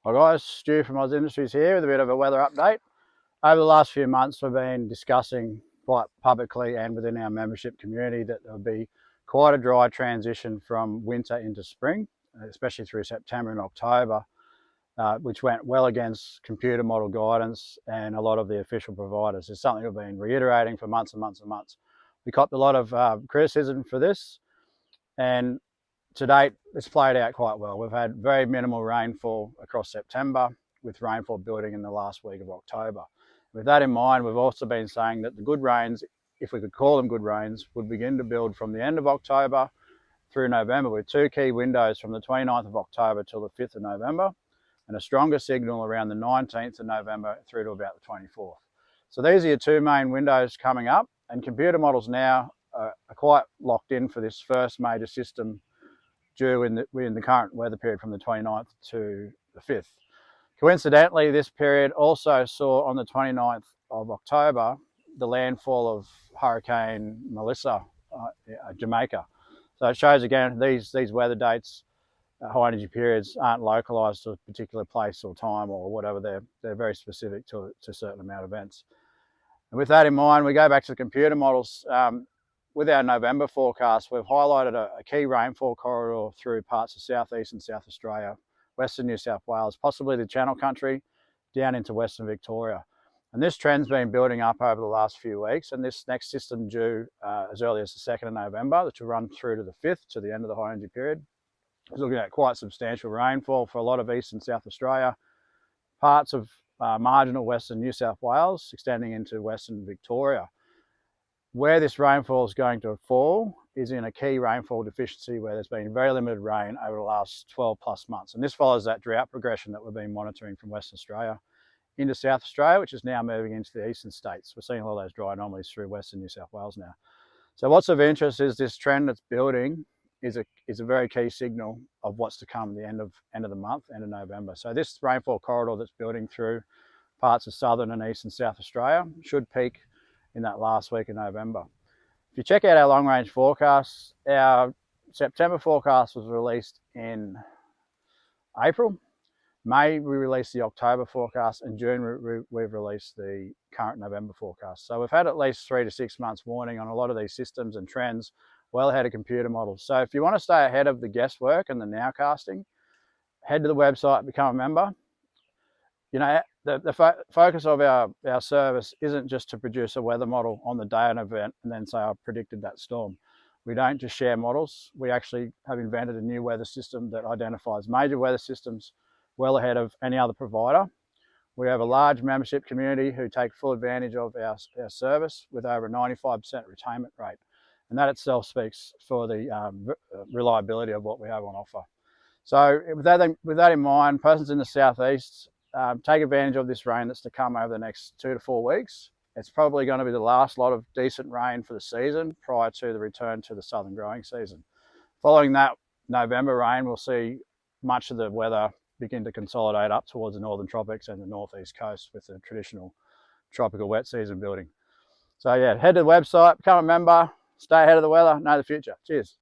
Hi guys, Stu from Oz Industries here with a bit of a weather update. Over the last few months we've been discussing quite publicly and within our membership community that there will be quite a dry transition from winter into spring, especially through September and October, which went well against computer model guidance and a lot of the official providers. It's something we've been reiterating for months and months and months. We copped a lot of criticism for this, and to date, it's played out quite well. We've had very minimal rainfall across September, with rainfall building in the last week of October. With that in mind, we've also been saying that the good rains, if we could call them good rains, would begin to build from the end of October through November, with two key windows from the 29th of October till the 5th of November, and a stronger signal around the 19th of November through to about the 24th. So these are your two main windows coming up, and computer models now are quite locked in for this first major system due in the current weather period from the 29th to the 5th. Coincidentally, this period also saw on the 29th of October the landfall of Hurricane Melissa, Jamaica. So it shows again these weather dates, high energy periods, aren't localised to a particular place or time or whatever. They're very specific to a certain amount of events. And with that in mind, we go back to the computer models. With our November forecast, we've highlighted a key rainfall corridor through parts of southeast and South Australia, western New South Wales, possibly the Channel Country, down into western Victoria. And this trend's been building up over the last few weeks, and this next system due as early as the 2nd of November, which will run through to the 5th, to the end of the high energy period, is looking at quite substantial rainfall for a lot of east and South Australia, parts of marginal western New South Wales, extending into western Victoria. Where this rainfall is going to fall is in a key rainfall deficiency where there's been very limited rain over the last 12 plus months. And this follows that drought progression that we've been monitoring from Western Australia into South Australia, which is now moving into the eastern states. We're seeing a lot of those dry anomalies through Western New South Wales now. So what's of interest is this trend that's building is a very key signal of what's to come at the end of the month, end of November. So this rainfall corridor that's building through parts of southern and eastern South Australia should peak in that last week of November. If you check out our long range forecasts, our September forecast was released in April. May we released the October forecast, and June we've released the current November forecast. So we've had at least 3 to 6 months warning on a lot of these systems and trends, well ahead of computer models. So if you want to stay ahead of the guesswork and the nowcasting, head to the website, become a member. You know, the focus of our service isn't just to produce a weather model on the day of an event and then say, I've predicted that storm. We don't just share models. We actually have invented a new weather system that identifies major weather systems well ahead of any other provider. We have a large membership community who take full advantage of our service with over a 95% retainment rate. And that itself speaks for the reliability of what we have on offer. So with that in mind, persons in the southeast, take advantage of this rain that's to come over the next 2 to 4 weeks. It's probably going to be the last lot of decent rain for the season prior to the return to the southern growing season. Following that November rain, we'll see much of the weather begin to consolidate up towards the northern tropics and the northeast coast with the traditional tropical wet season building. So yeah, head to the website, become a member, stay ahead of the weather, know the future. Cheers.